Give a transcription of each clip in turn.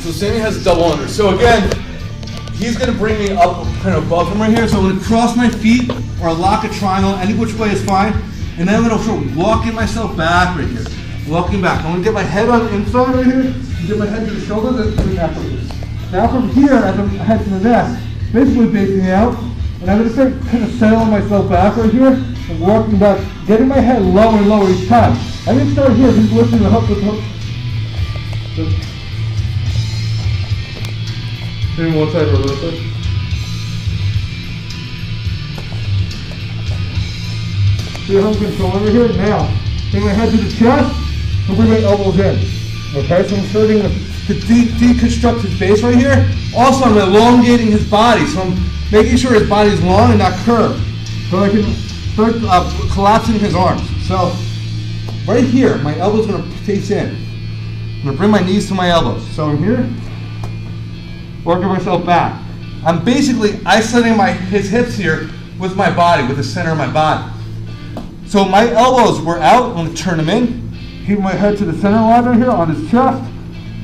So Sammy has double under. So again, he's going to bring me up kind of above him right here. So I'm going to cross my feet or lock a triangle. Any which way is fine. And then I'm going to start walking myself back right here. Walking back. I'm going to get my head on the inside right here. Get my head to the shoulders and back like this. Now from here, as I'm head to the nest, basically facing out. And I'm going to start kind of settling myself back right here. And walking back, getting my head lower and lower each time. I'm going to start here, just lifting the hook with the hook. Maybe one side or the other side. See how I'm controlling over here? Now, bring my head to the chest and bring my elbows in. Okay, so I'm starting to deconstruct his base right here. Also, I'm elongating his body, so I'm making sure his body is long and not curved. So I can start collapsing his arms. So, right here, my elbow's going to face in. I'm going to bring my knees to my elbows. So I'm here. Working myself back. I'm basically isolating his hips here with my body, with the center of my body. So my elbows were out. I'm going to turn them in. Keep my head to the center line right here on his chest.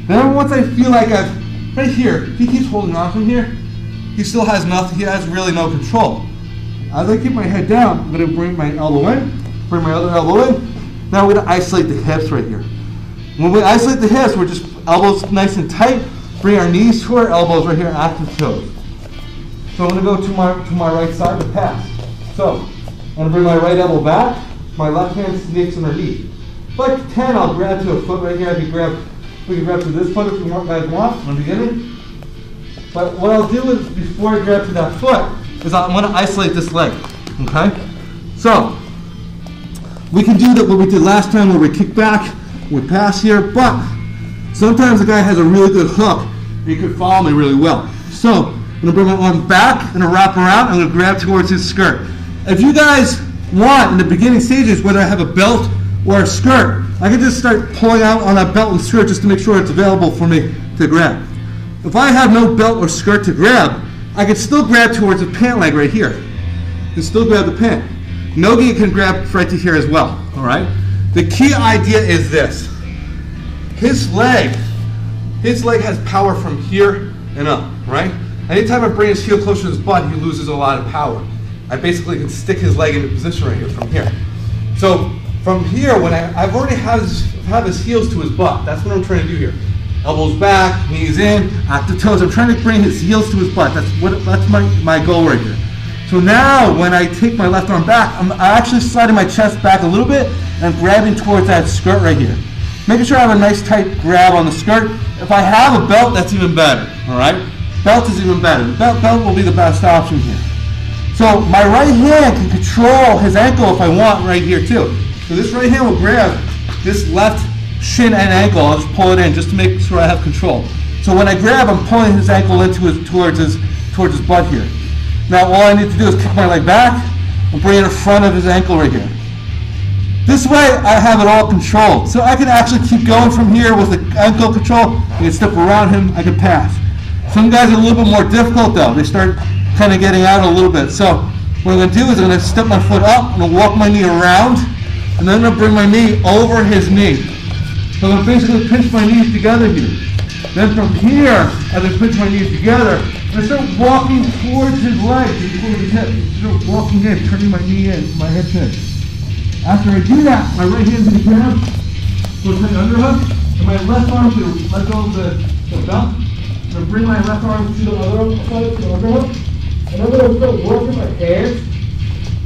Then once I feel like right here, if he keeps holding on from here, he still has nothing. He has really no control. As I keep my head down, I'm going to bring my elbow in, bring my other elbow in. Now we're going to isolate the hips right here. When we isolate the hips, we're just elbows nice and tight. Bring our knees to our elbows right here, active toes. So I'm going to go to my right side to pass. So I'm going to bring my right elbow back. My left hand sneaks underneath. If I can, I'll grab to a foot right here. We can grab to this foot if you guys want in the beginning. But what I'll do is, before I grab to that foot, is I'm going to isolate this leg. Okay? So we can do that what we did last time where we kick back, we pass here, but sometimes the guy has a really good hook and he could follow me really well. So I'm going to bring my arm back and wrap around. I'm going to grab towards his skirt. If you guys want, in the beginning stages, whether I have a belt or a skirt, I can just start pulling out on that belt and skirt just to make sure it's available for me to grab. If I have no belt or skirt to grab, I can still grab towards the pant leg right here. You can still grab the pant. Nogi can grab right to here as well, all right? The key idea is this. His leg has power from here and up, right? Anytime I bring his heel closer to his butt, he loses a lot of power. I basically can stick his leg into position right here from here. So from here, when I've already have his heels to his butt, that's what I'm trying to do here. Elbows back, knees in, active toes. I'm trying to bring his heels to his butt. That's my goal right here. So now when I take my left arm back, I'm actually sliding my chest back a little bit and I'm grabbing towards that skirt right here. Making sure I have a nice tight grab on the skirt. If I have a belt, that's even better, all right? Belt is even better. The belt will be the best option here. So my right hand can control his ankle if I want right here too. So this right hand will grab this left shin and ankle. I'll just pull it in just to make sure I have control. So when I grab, I'm pulling his ankle into towards his butt here. Now all I need to do is kick my leg back and bring it in front of his ankle right here. This way I have it all controlled. So I can actually keep going from here with the ankle control. I can step around him, I can pass. Some guys are a little bit more difficult though. They start kind of getting out a little bit. So what I'm going to do is I'm going to step my foot up, I'm going to walk my knee around, and then I'm going to bring my knee over his knee. So I'm going to basically pinch my knees together here. Then from here, as I pinch my knees together, I start walking towards his legs, towards his hips. Start walking in, turning my knee in, my hips in. After I do that, my right hand's going to grab, go to the underhook, and my left arm's going to let go of the belt. I'm going to bring my left arm to the other side, to the underhook, and I'm going to start working my hands.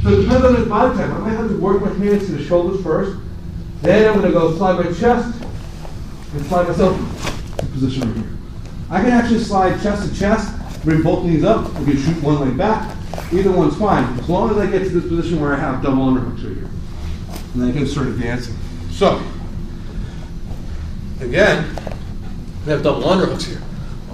So it depends on his body type. I might have to work my hands to the shoulders first. Then I'm going to go slide my chest and slide myself to position right here. I can actually slide chest to chest, bring both knees up, I can shoot one leg back. Either one's fine, as long as I get to this position where I have double underhooks right here. And then I can start advancing. So, again, I have double underhooks here.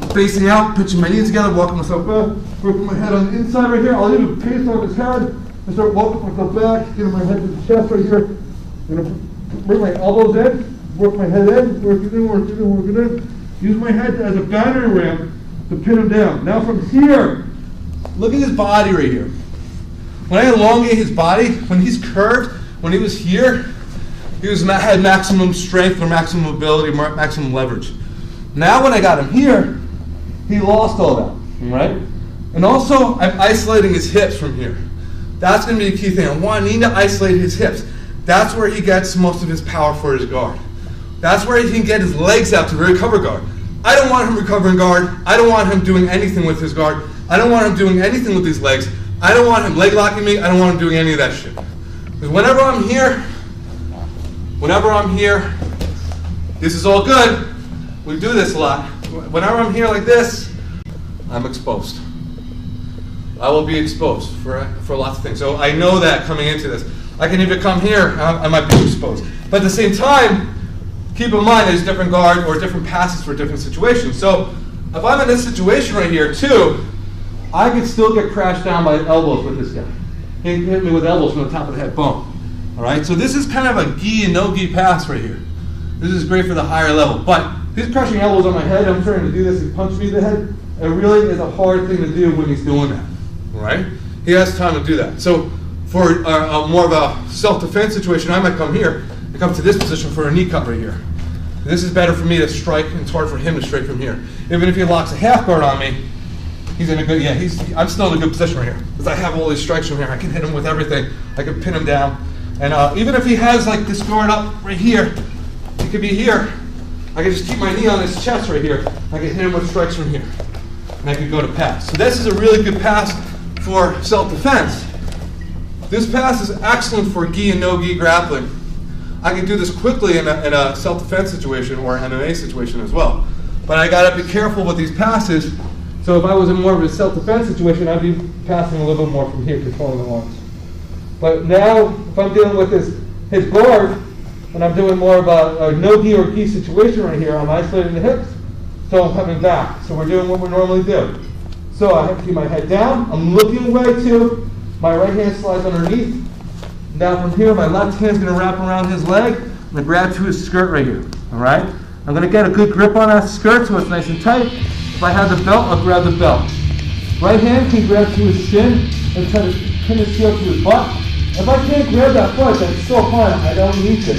I'm facing out, pitching my knees together, walking myself back, working my head on the inside right here. I'll even pace on his head and start walking myself back, getting my head to the chest right here. I'm going to bring my elbows in, work my head in, work it in, work it in, work it in. Use my head as a battering ram to pin him down. Now from here, look at his body right here. When I elongate his body, when he's curved, when he was here, he had maximum strength or maximum mobility, maximum leverage. Now when I got him here, he lost all that, right? And also, I'm isolating his hips from here. That's going to be a key thing. I need to isolate his hips. That's where he gets most of his power for his guard. That's where he can get his legs out to recover guard. I don't want him recovering guard. I don't want him doing anything with his guard. I don't want him doing anything with his legs. I don't want him leg locking me. I don't want him doing any of that shit. Because whenever I'm here, this is all good. We do this a lot. Whenever I'm here like this, I'm exposed. I will be exposed for lots of things. So I know that coming into this. I can either come here, I might be exposed. But at the same time, keep in mind there's different guard or different passes for different situations. So if I'm in this situation right here too, I can still get crashed down by elbows with this guy. He can hit me with elbows from the top of the head, boom. All right, so this is kind of a gi and no gi pass right here. This is great for the higher level, but he's crushing elbows on my head. I'm trying to do this. He punched me in the head. It really is a hard thing to do when he's doing that, right? He has time to do that. So for more of a self-defense situation, I might come here and come to this position for a knee cut right here. This is better for me to strike, and it's hard for him to strike from here. Even if he locks a half guard on me, he's in a good, I'm still in a good position right here. Because I have all these strikes from here. I can hit him with everything. I can pin him down. And even if he has like this guard up right here, he could be here. I can just keep my knee on his chest right here. I can hit him with strikes from here. And I can go to pass. So this is a really good pass for self-defense. This pass is excellent for gi and no gi grappling. I can do this quickly in a self-defense situation or an MMA situation as well. But I gotta be careful with these passes. So if I was in more of a self-defense situation, I'd be passing a little bit more from here, controlling the arms. But now, if I'm dealing with his guard, and I'm doing more of a no gi or gi situation right here, I'm isolating the hips, so I'm coming back. So we're doing what we normally do. So I have to keep my head down. I'm looking away too. My right hand slides underneath. Now from here, my left hand's going to wrap around his leg. I'm going to grab to his skirt right here. All right? I'm going to get a good grip on that skirt so it's nice and tight. If I have the belt, I'll grab the belt. Right hand can grab to his shin and try to pin his heel to his butt. If I can't grab that foot, that's so fine. I don't need to.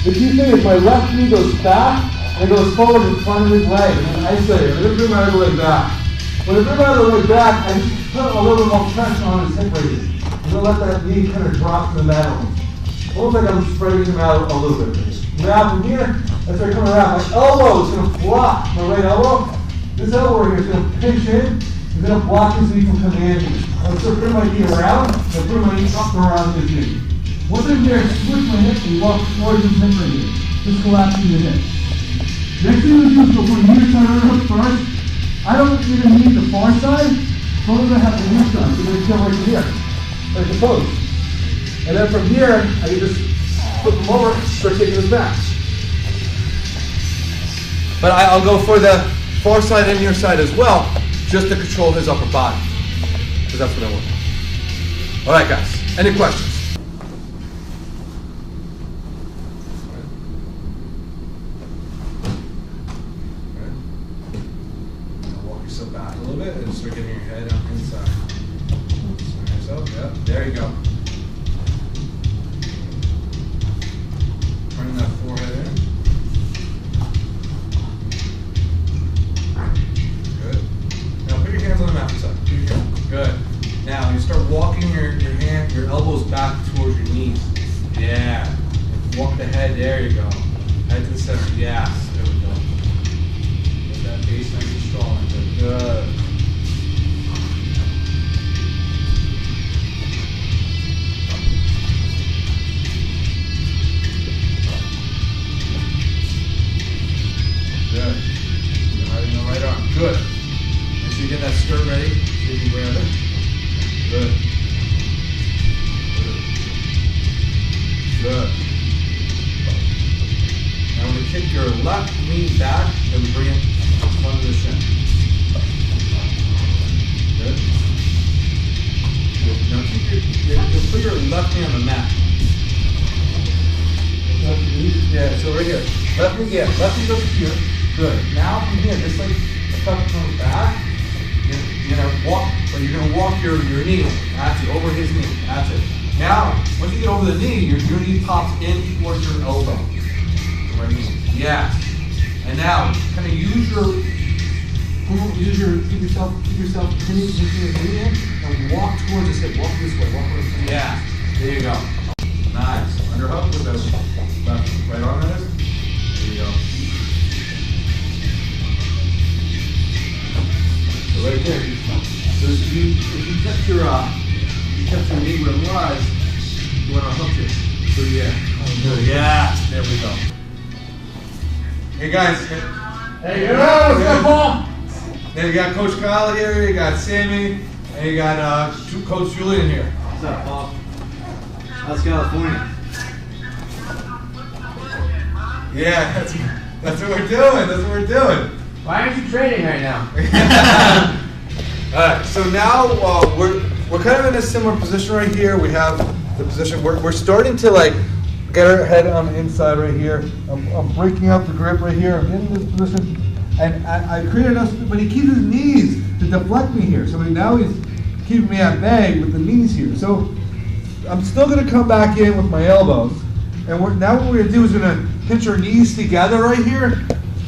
The key thing is my left knee goes back and goes forward in front of his leg. And I isolate it. I'm going to bring my other leg back. When I bring my other leg back, I just put a little bit more pressure on his hip right here. I'm going to let that knee kind of drop to the mat. Almost like I'm spreading him out a little bit. Now from here, as I come around, my elbow is going to block my right elbow. This elbow right here is going to pinch in. It's going to block his knee from coming in. I'm going to bring my knee around and bring my knee up and around his knee. Once I'm here, I switch my hip and walk towards his hip right here. Just collapsing the hip. Next thing we do is go from near side of the hook first. I don't even need the far side. As long as I have the near side, so I'm going to come right here. Like the pose. And then from here, I can just flip him over, start taking his back. But I'll go for the far side and near side as well, just to control his upper body. Because that's what I want. All right, guys. Any questions? Back a little bit and start getting your head up inside. Swing yourself, yep, there you go. Turning that forehead in. Good. Now put your hands on the mat side. Good. Now you start walking your elbows back towards your knees. Yeah. Walk the head, there you go. Head to the center, yes. There we go. Get that base nice and strong. Good. Good. You're hiding the right arm. Good. Make sure you get that skirt ready so you can grab it. Good. Good. Now we're going to kick your left knee back and bring it up front of the shin. Good. Now keep you'll put your left knee on the mat. Left knee? Yeah, so right here. Left knee, yeah, left knee goes here. Good. Now from here, just like the cup comes back, you're gonna walk, but you're gonna walk your knee. That's it, over his knee. That's it. Now, once you get over the knee, your knee pops in towards your elbow. Right knee. Yes. And And now, kind of keep yourself pinning your knee in, and walk towards this hip. Walk this way. Walk towards this. Yeah. There you go. Nice. Underhook with the left, right arm. That is. There you go. So right there. So if you kept your knee where it was, you want to hook it. So yeah. Yeah. There we go. Hey guys. Hey, what's up, Paul? Then you got Coach Kyle here, you got Sammy, and you got Coach Julian here. What's up, Paul? How's California? Yeah, that's what we're doing. That's what we're doing. Why aren't you training right now? Alright, so now we're kind of in a similar position right here. We have the position, we're starting to like get our head on the inside right here. I'm breaking up the grip right here. I'm in this position. And I created us, but he keeps his knees to deflect me here. So now he's keeping me at bay with the knees here. So I'm still going to come back in with my elbows. And now what we're going to do is going to pinch our knees together right here.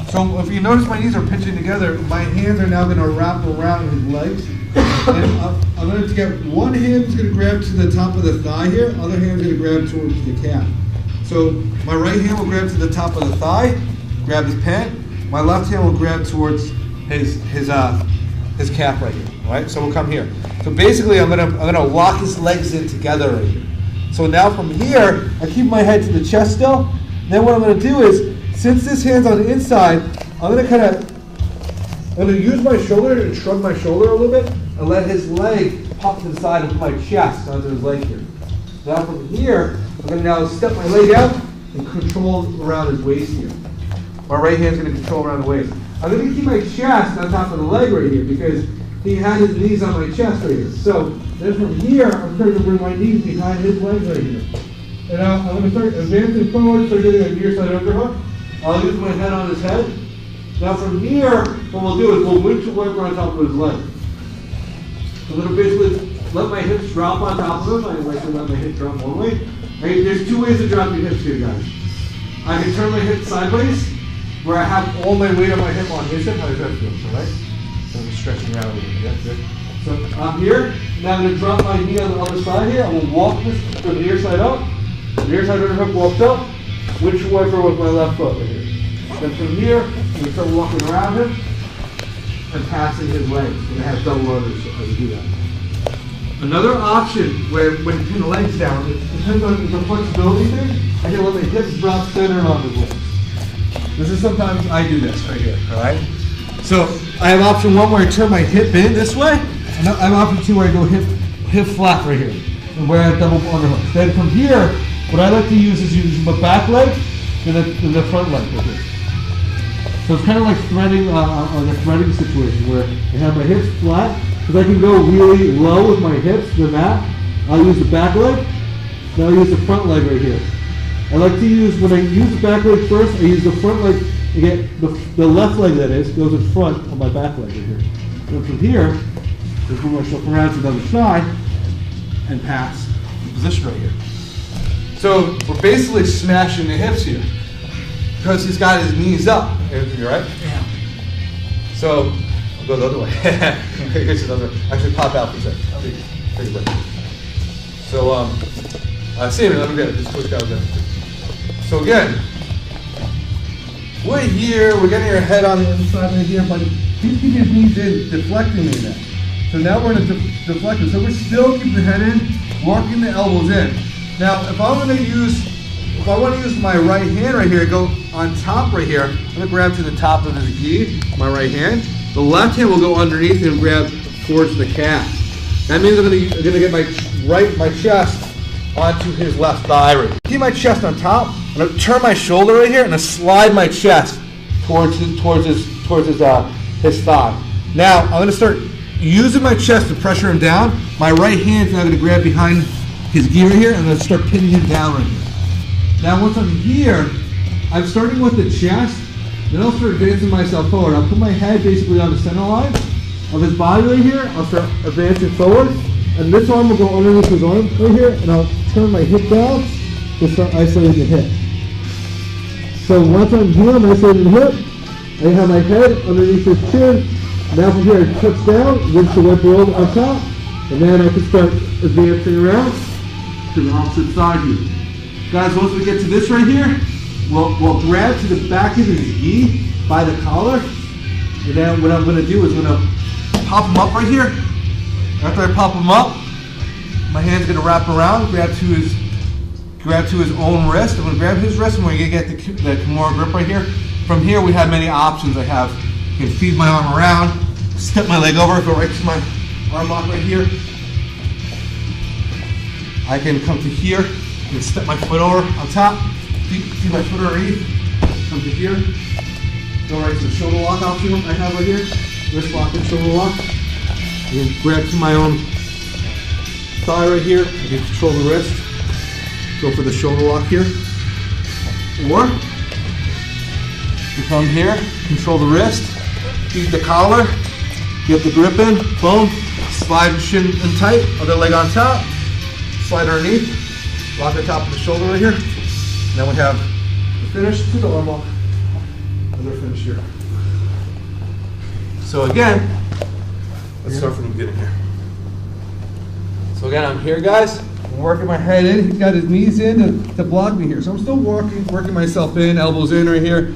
So if you notice my knees are pinching together, my hands are now going to wrap around his legs. And I'm going to get one hand is going to grab to the top of the thigh here, other hand is going to grab towards the calf. So my right hand will grab to the top of the thigh, grab his pant. My left hand will grab towards his calf right here. Right? So we'll come here. So basically, I'm gonna lock his legs in together right here. So now from here, I keep my head to the chest still. Then what I'm gonna do is, since this hand's on the inside, I'm gonna use my shoulder and shrug my shoulder a little bit, and let his leg pop to the side of my chest onto his leg here. Now from here, I'm gonna now step my leg out and control around his waist here. My right hand's going to control around the waist. I'm going to keep my chest on top of the leg right here because he had his knees on my chest right here. So then from here, I'm starting to bring my knees behind his legs right here. And now I'm going to start advancing forward, start getting a near side overhook. I'll use my head on his head. Now from here, what we'll do is we'll windshield wiper on top of his leg. So I'm going to basically let my hips drop on top of him. I like to let my hips drop one way. Right? There's two ways to drop your hips here, guys. I can turn my hips sideways, where I have all my weight of my hip on his hip. How does that feel? So, right? So I'm stretching out a little bit. That's it. So I'm here. Now I'm going to drop my knee on the other side here. I will walk this from the near side up. The near side underhook walks up. Windshield wiper with my left foot right here. Then from here, I'm going to start walking around him and passing his legs. I'm going to have double runners as I do that. Another option where when you pin the legs down, it depends on the flexibility thing. I can let my hips drop center on the legs. This is sometimes I do this right here, all right? So I have option one where I turn my hip in this way, and I have option two where I go hip flat right here, and where I have double underhook. Then from here, what I like to use is use my back leg and the front leg right here. So it's kind of like threading, like a threading situation where I have my hips flat, because I can go really low with my hips than that. I'll use the back leg, then I'll use the front leg right here. I like to use, when I use the back leg first, I use the front leg to get the left leg that is, goes in front of my back leg right here. Then from here, just move myself around to the other side and pass the position right here. So we're basically smashing the hips here because he's got his knees up. You right? Yeah. So I'll go the other way. Actually, pop out for a second. Take a break. So, Sammy, let me get it. Just switch guys in. So again, we're here, we're getting our head on the inside right here, but he's keeping his knees in, deflecting me now. So now we're in a deflector. So we're still keeping the head in, walking the elbows in. Now, if I want to use my right hand right here, go on top right here, I'm going to grab to the top of his gi, my right hand. The left hand will go underneath and grab towards the calf. That means I'm going to get my chest onto his left thigh right here. Keep my chest on top. I'm going to turn my shoulder right here and I slide my chest towards his thigh. Now I'm going to start using my chest to pressure him down. My right hand's now going to grab behind his gi right here and I'm going to start pinning him down right here. Now once I'm here, I'm starting with the chest. Then I'll start advancing myself forward. I'll put my head basically on the center line of his body right here. I'll start advancing forward. And this arm will go underneath his arm right here, and I'll turn my hip down to start isolating the hip. So once I'm here, I'm isolating the hip, I have my head underneath his chin. Now from here, I touch down, windshield wiper over on top, and then I can start advancing around to the opposite side here. Guys, once we get to this right here, we'll grab to the back of his gi by the collar, and then what I'm going to do is I'm going to pop him up right here. After I pop him up, my hand's going to wrap around, grab to his own wrist. I'm going to grab his wrist, and we're going to get the Kimura grip right here. From here, we have many options. I can feed my arm around, step my leg over, go right to my arm lock right here. I can come to here and step my foot over on top, feed my foot underneath, come to here, go right to the shoulder lock option I have right here, wrist lock and shoulder lock. And grab to my own thigh right here. I can control the wrist, go for the shoulder lock here. Or you come here, control the wrist, feed the collar, get the grip in, boom, slide the shin in tight, other leg on top, slide underneath, lock the top of the shoulder right here. And then we have the finish to the arm lock, other finish here. So again, let's start from the beginning here. So again, I'm here, guys. I'm working my head in. He's got his knees in to block me here. So I'm still working myself in, elbows in right here.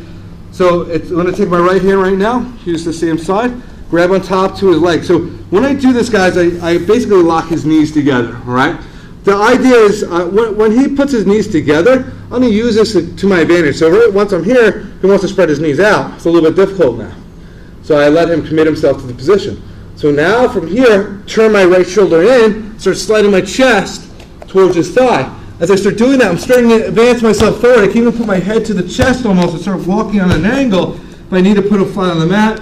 So I'm going to take my right hand right now, use the same side, grab on top to his leg. So when I do this, guys, I basically lock his knees together, all right? The idea is when he puts his knees together, I'm going to use this to my advantage. So right, once I'm here, he wants to spread his knees out. It's a little bit difficult now. So I let him commit himself to the position. So now from here, turn my right shoulder in, start sliding my chest towards his thigh. As I start doing that, I'm starting to advance myself forward. I can even put my head to the chest almost and start walking on an angle if I need to put him flat on the mat.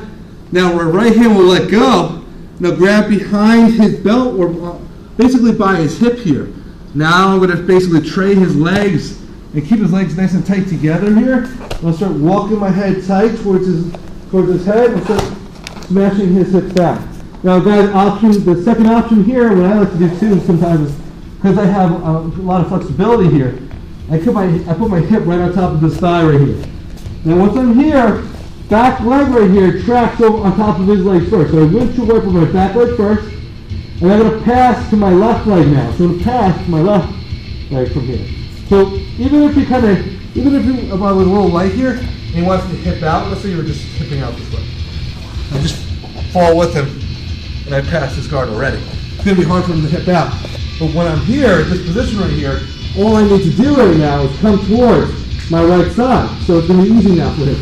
Now my right hand will let go. Now grab behind his belt or basically by his hip here. Now I'm going to basically tray his legs and keep his legs nice and tight together here. I'll start walking my head tight towards his head and start smashing his hips back. Now guys, the second option here, what I like to do too sometimes is, because I have a lot of flexibility here, I put my hip right on top of this thigh right here. Now once I'm here, back leg right here tracks over on top of his leg first. So I windshield wiper my back leg first, and I'm going to pass to my left leg now. So I'm going to pass to my left leg from here. So even if I was a little light here, and he wants to hip out, let's say you were just hipping out this way. I just fall with him, and I pass this guard already. It's going to be hard for him to hip out. But when I'm here, this position right here, all I need to do right now is come towards my right side. So it's going to be easy now for him.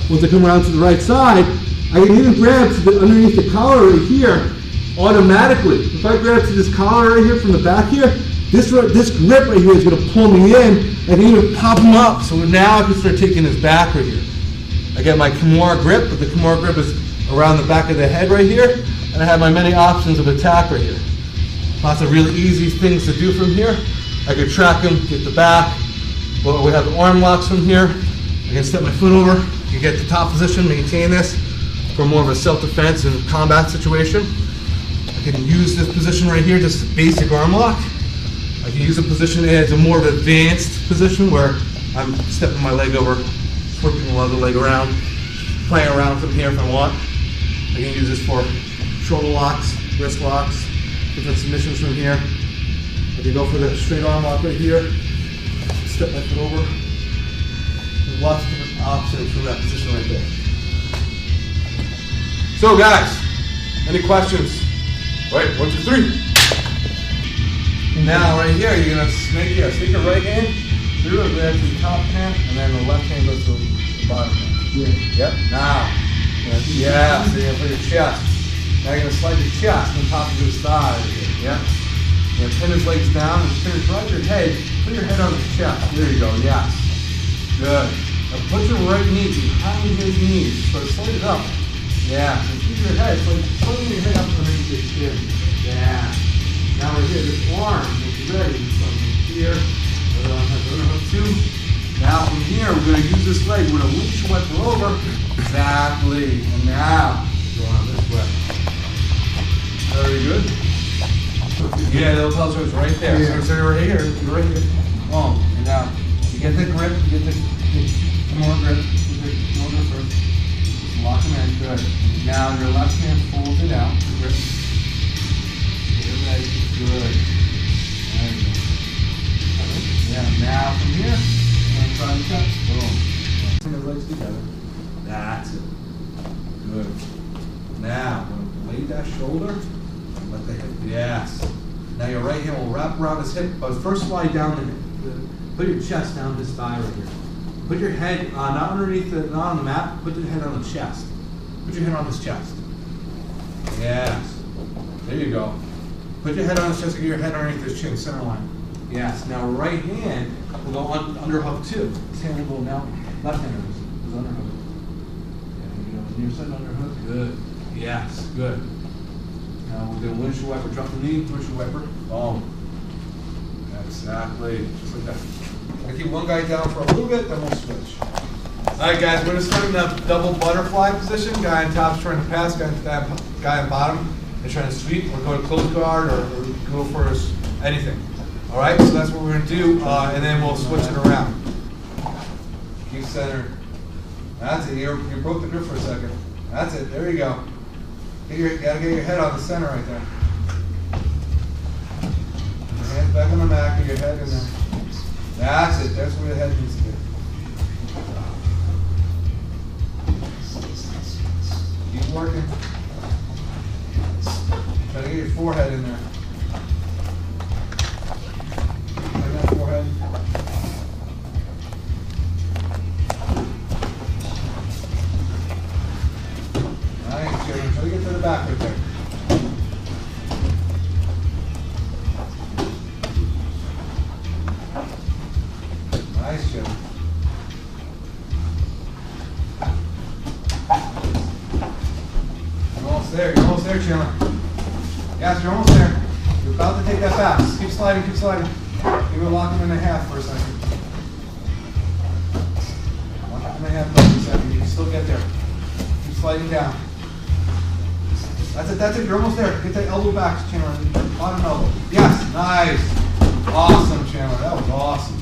Once I come around to the right side, I can even grab to underneath the collar right here automatically. If I grab to this collar right here from the back here, this grip right here is going to pull me in and even pop him up. So now I can start taking his back right here. I get my Kimura grip, but the Kimura grip is around the back of the head right here, and I have my many options of attack right here. Lots of really easy things to do from here. I can track him, get the back. Well, we have the arm locks from here. I can step my foot over. You get the top position, maintain this for more of a self-defense and combat situation. I can use this position right here, just a basic arm lock. I can use a position as a more of an advanced position where I'm stepping my leg over, flipping the other leg around, playing around from here if I want. I can use this for shoulder locks, wrist locks, different submissions from here. I can go for the straight arm lock right here, step my foot over. There's lots of different options from that position right there. So guys, any questions? Right, 1, 2, 3. Now right here, you're gonna snake your right hand through it, grab the top hand, and then the left hand goes to the bottom hand. Yeah. Yep. Now, yeah. So you're gonna put your chest. Now you're gonna slide your chest on top of his thigh. Yeah. You're gonna pin his legs down and finish right your head. Put your head on his chest. There you go. Yes. Good. Now put your right knee behind his knees. So slide it up. Yeah. So keep your head. So put your head up underneath your chin. Yeah. Now we're here. This arm is ready. So from here, other arm has underhook too. Now from here, we're going to use this leg. We're going to windshield wiper over. Exactly. And now, go on this way. Very good. Yeah, the lapel is right there. Yeah. So you're right here. You're right here. Boom. And now, you get the grip. You get the more grip. You get more grip first. hand, good. Now your left hand folds it out. Grip. Get it ready, good. There you go. Yeah, now from here, and try to touch, boom. Bring the legs together. That's it. Good. Now, blade that shoulder, and let the hip, yes. Now your right hand will wrap around his hip, but first slide down the hip. Put your chest down his thigh right here. Put your head not underneath the, not on the mat, put your head on the chest. Put your head on his chest. Yes. There you go. Put your head on his chest and get your head underneath his chin, center line. Yes. Now right hand will go on under hook too. This hand will go now. Left hand is under hook. Yeah, you know, near side under hook. Good. Yes. Good. Now we'll do windshield wiper. Drop the knee. Windshield wiper. Boom. Exactly. Just like that. I keep one guy down for a little bit, then we'll switch. Alright guys, we're going to start in the double butterfly position. Guy on top is trying to pass, guy on bottom is trying to sweep, or go to close guard, or go for anything. Alright, so that's what we're going to do, and then we'll switch it around. Keep center. That's it, you broke the grip for a second. That's it, there you go. You gotta get your head on the center right there. Your hands back on the mat, get your head in there. That's it. That's where the head needs to be. Keep working. Try to get your forehead in there. Like that forehead. Nice, Jeremy. Try to get to the back right there. Nice, Jim. You're almost there. You're almost there, Chandler. Yes, you're almost there. You're about to take that back. Just keep sliding, keep sliding. Maybe we'll lock him in a half for a second. Lock him in a half for a second. You can still get there. Keep sliding down. That's it, that's it. You're almost there. Get that elbow back, Chandler. Bottom elbow. Yes, nice. Awesome, Chandler. That was awesome.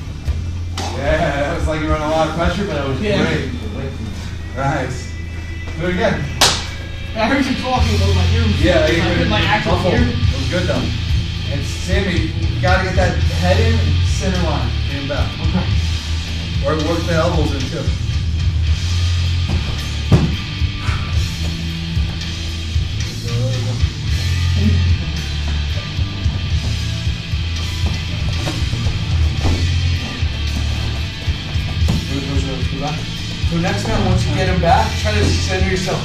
Yeah, that was like you were under a lot of pressure, but it was great. Nice. Do it again. I heard you talking about my ears. Yeah, I couldn't like actually hear. It was good though. And Sammy, you gotta get that head in and center line. And back. Okay. Or work the elbows in too. So next time, once you get him back, try to center yourself,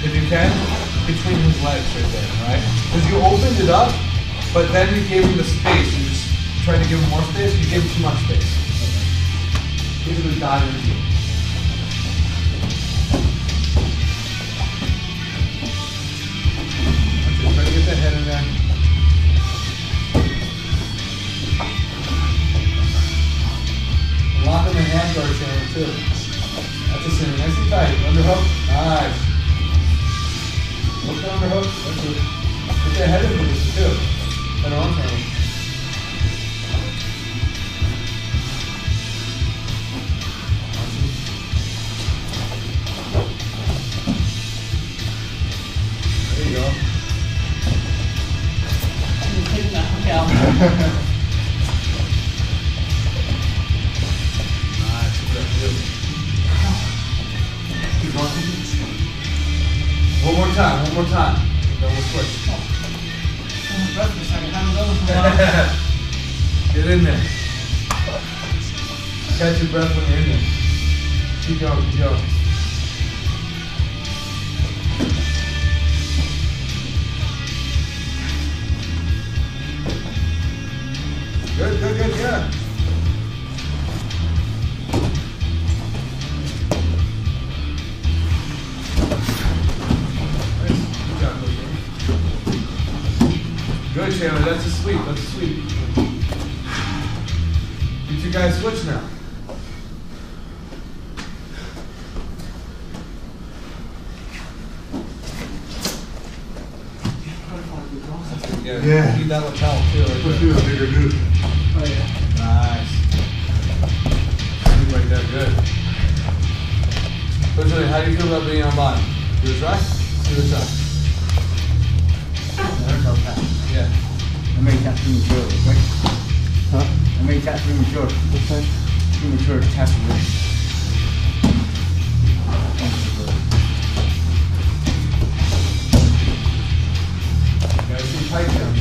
if you can, between his legs right there, right? Because you opened it up, but then you gave him the space. You just tried to give him more space, you gave him too much space. Give him the dive into it. Try to get that head in there. Lock him in hand guard channel too. That's a center. Nice and tight. Underhook. Nice. Hook the underhook. That's it. Get that head in position too. Better arm channel. There you go. I'm taking that hook out. One more time, then we'll switch. I'm breath for a second. Haven't done it for a while. Get in there. Catch your breath when you're in there. Keep going, keep going. Good, yeah. Good, Chandler. That's a sweep. That's a sweep. You two guys switch now. Yeah. Need that lapel too. Right there. a bigger dude. Oh yeah. Nice. Right there. Good. How do you feel about being on bottom? Do a try? Do a try. There's our pass. Yeah. I made that premature, right? Huh? I made that premature. What's that? Premature tapping. Guys, be tight now.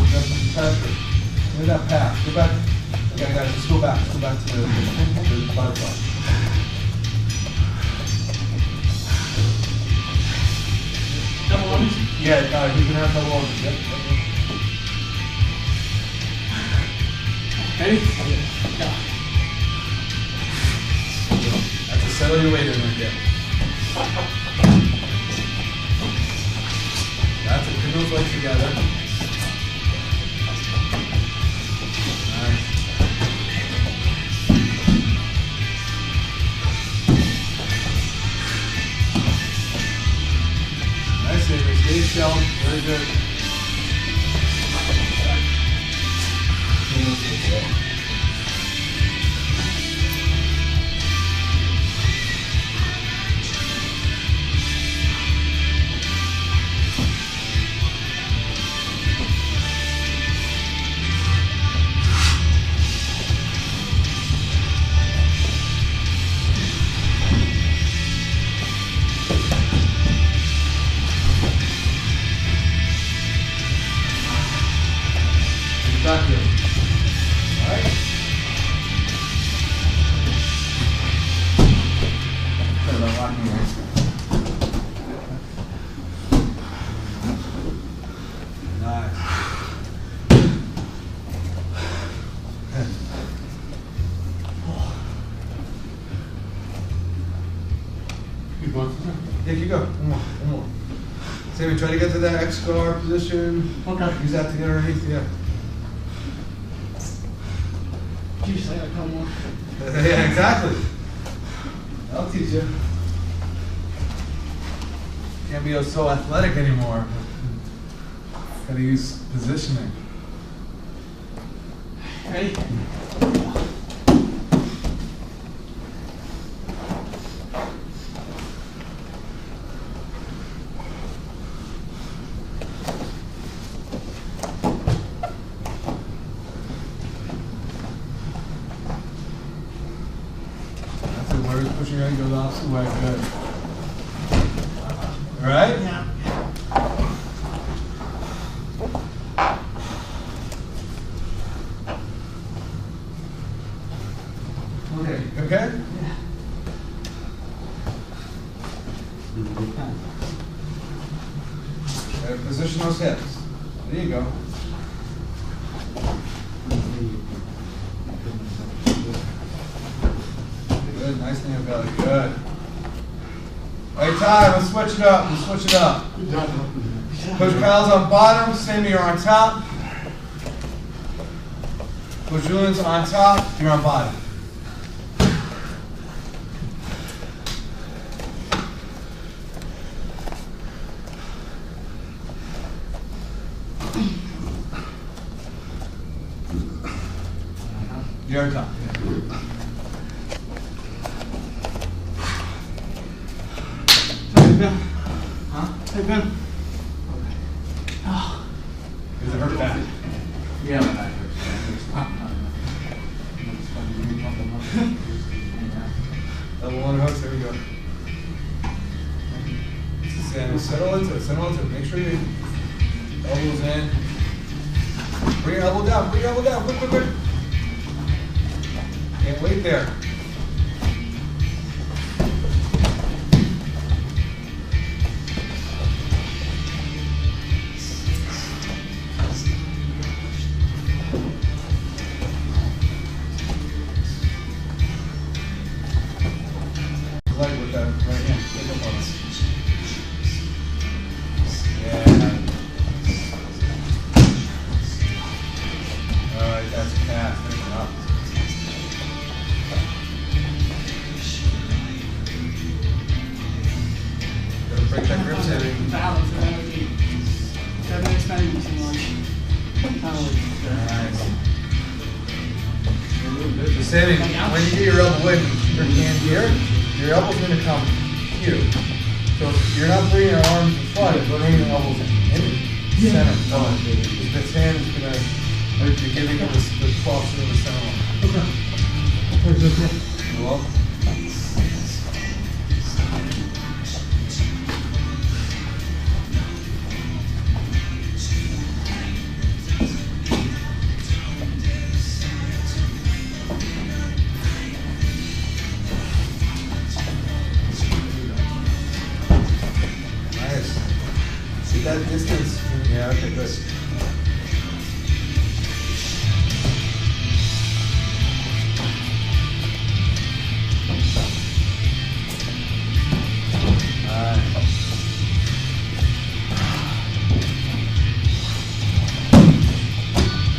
That's some pressure. Look at that pass. Go back. Okay, guys, just go back. Go back to the butterfly. Double lunge. Yeah, you can have double lunges. Yep. Ready? Go. That's to settle your weight in right there. That's it. Bring those legs together. Nice. Nice, David. Stay still. Very good. Back here. All right. Put about walking right. Nice. Keep going. Yeah, you go. One more. One more. Sammy, try to get to that X guard position. Okay. Use that to get underneath. Yeah. Jeez, I gotta come more. Yeah, exactly. I'll teach you. Can't be so athletic anymore. Gotta use positioning. Ready? That's it. Where it's pushing out, goes opposite way. Good. All right? Yeah. Okay. Okay? Gotta position those hips. There you go. Good. Nice thing about it. Good. All right, Ty, let's switch it up. Let's switch it up. Coach Kyle's on bottom. Sammy, you're on top. Coach Julian's on top. You're on bottom. You're on top. Hey, Ben. Huh? Hey, Ben. Oh. Does it hurt bad? Yeah. Double underhooks, there we go. Sammy, settle into it, settle into it. Make sure your elbows in. Bring your elbow down, bring your elbow down, quick, quick, quick. Can't wait there. Leg with that right hand. Pick up on it. Yeah. Alright, that's a calf. Finish it up. Gotta break that grip setting. Balance, right? Seven expanding too much. Nice. So Sammy, when you get your elbow in, keep your hand here, your elbow's gonna come you. So you're not bringing your arms in front, but bringing your elbows in the center. Oh, this hand is gonna, you're giving it the cross in the center line. Okay. You're welcome. That distance, yeah, okay, good.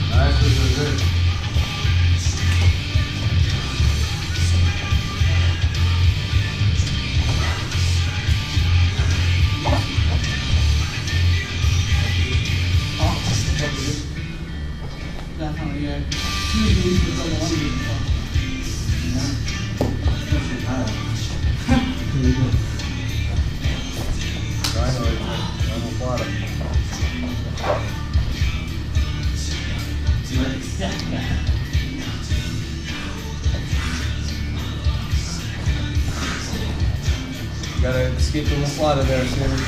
Nice, good. Definitely, yeah. 2 days before the 1 week before. You gotta escape from the slot in there, Sammy.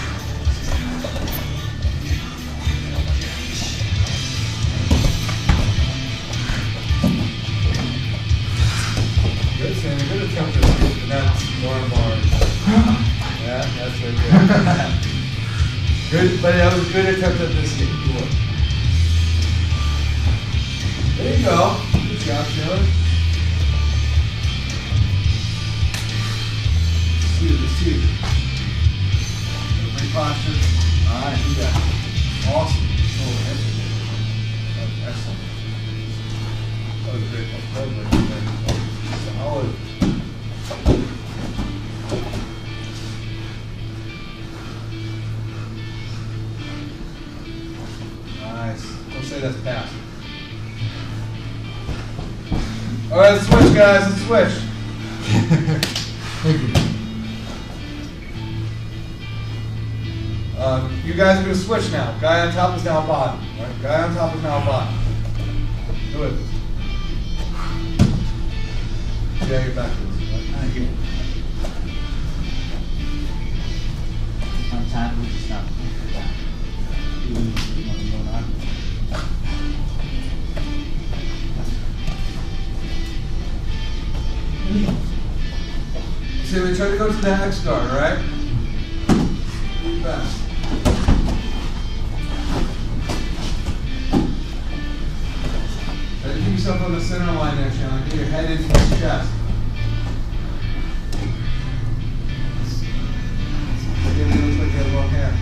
Good, Sammy. Good attempt to escape, and that's more and more. Yeah, that's right there. Good, but that was a good attempt at this escape. Good work. There you go. Good job, Taylor. Two. Great posture. All right, do that. Awesome. Oh, excellent. That was great. Solid. Nice. Don't say that's pass. All right, let's switch, guys. Let's switch. Thank you. You guys are going to switch now. Guy on top is now bottom. Right? Guy on top is now bottom. Do it. Yeah, you're back to this. Right? Thank you. On top, we just stop. So we try to go to the X guard, all right? Move fast. Try to keep yourself on the center line there, Chandler. Get your head into his chest. It looks like you have long hair.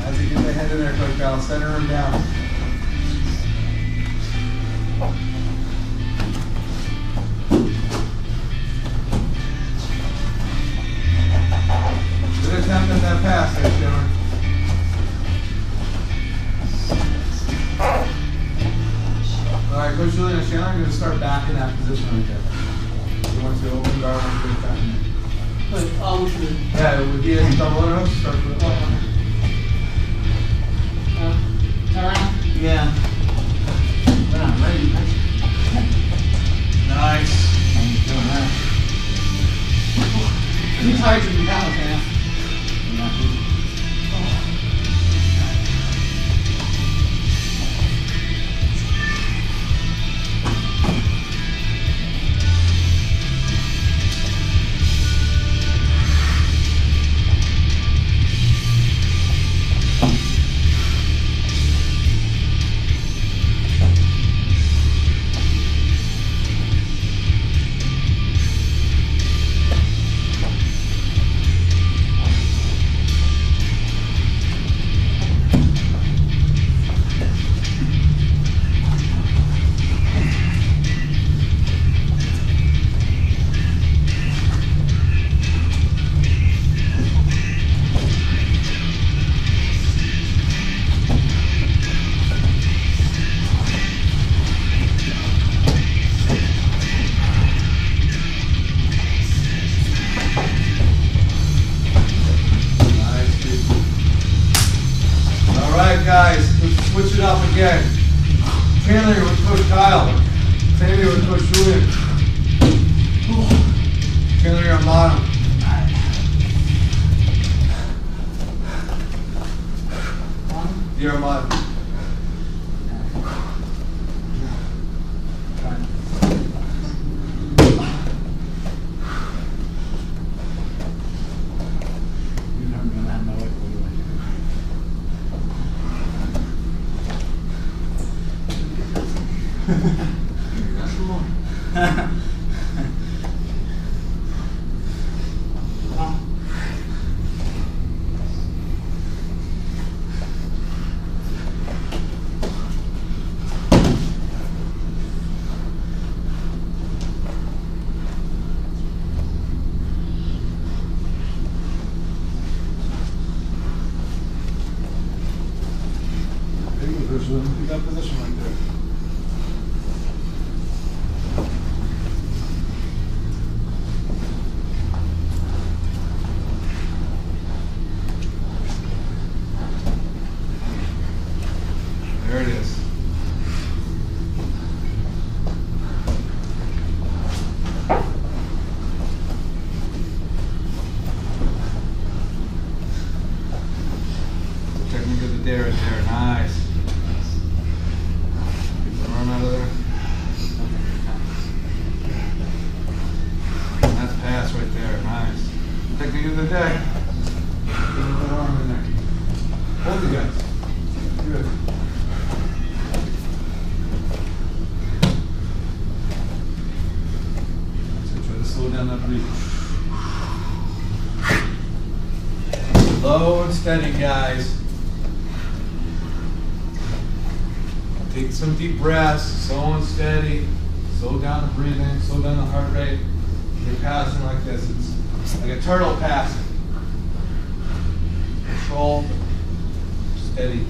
As you get the head in there, Coach Val, center him down. Good attempt at that pass there, Chandler. Alright, Coach Julian and Chandler, I'm going to start back in that position right there. You want to open guard, want to get back in there. But, oh, we should. Yeah, it would be a double or start with the Around? Yeah. We're not ready. Nice. I'm doing that. You tired to be out, man. it up again. Chandler with Coach Kyle. Sammy with Coach Julian. Chandler on bottom. You're on bottom. Keep that position right there. There it is. Technique of the day right there. Nice. Out of there. That's pass right there. Nice. Technique of the day. Get that arm in there. Hold it, guys. Good. So try to slow down that breathing. Slow and steady, guys. Take some deep breaths, slow and steady, slow down the breathing, slow down the heart rate. You're passing like this, it's like a turtle passing. Control, steady.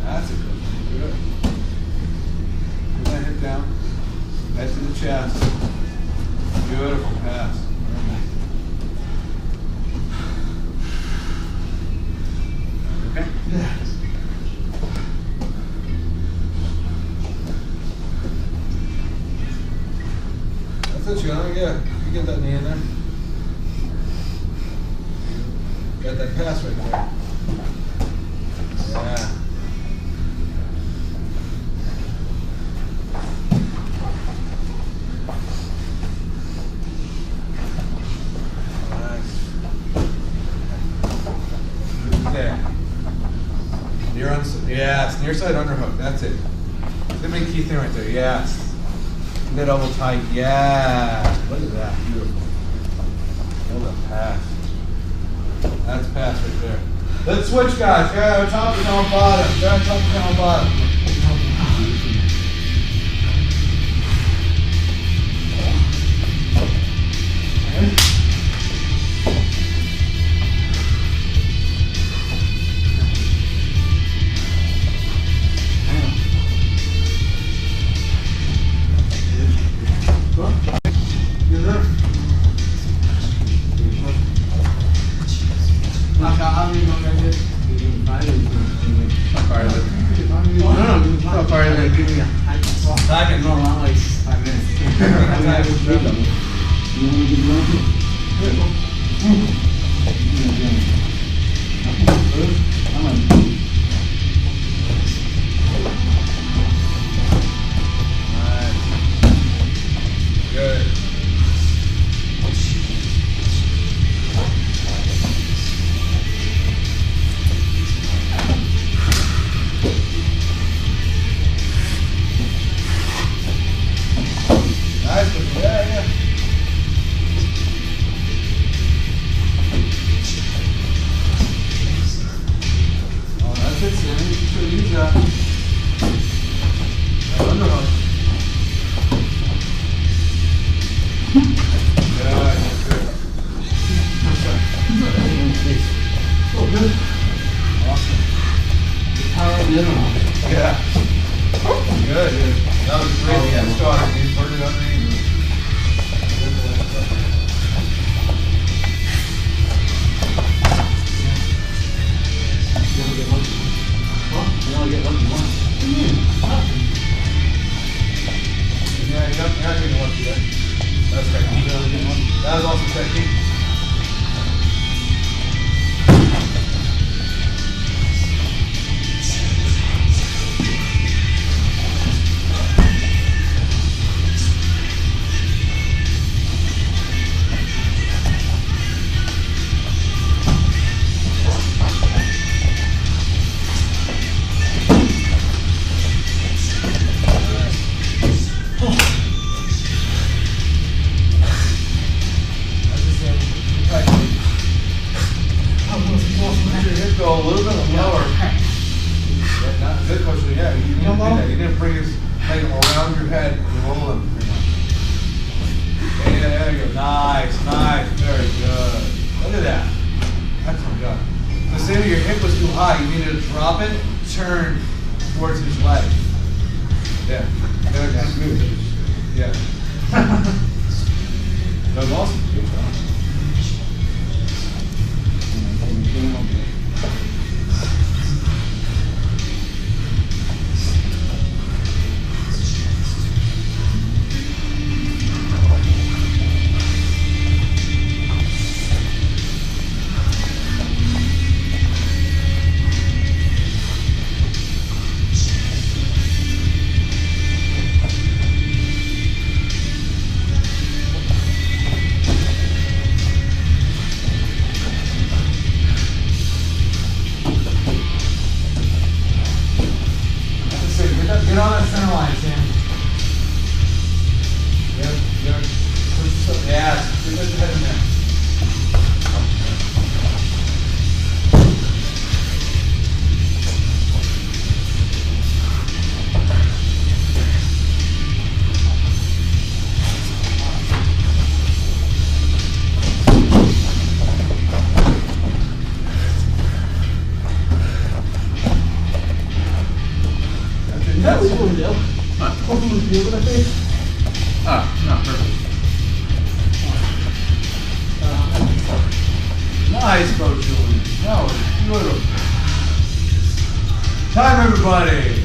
That's a good thing, good. Put that hip down, head to the chest. Beautiful pass. Okay. Yeah. That's it, Sean. Yeah, you get that knee in there. Got that pass right there. Yeah. Nice. There. Near on, yes, near side underhook, that's it. The main key thing right there, yes. That elbow tight, yeah. Look at that, beautiful. What a pass. That's pass right there. Let's switch, guys. Go top and down bottom. Go top and down bottom. good, Coach. Yeah, you didn't do that. You didn't bring his leg around your head and roll him. Yeah, there you go. Nice, nice. Very good. Look at that. Excellent job. So say that your hip was too high. You needed to drop it, turn towards his leg. Yeah. That's good. Yeah. That was awesome. Good job. Get on that center line, Sam. Yep. Push yourself. Yes. Put your head in there. That was cool, Joe. Hopefully we feel what I think. No, perfect. Nice, Coach Julian. That was beautiful. Time, everybody.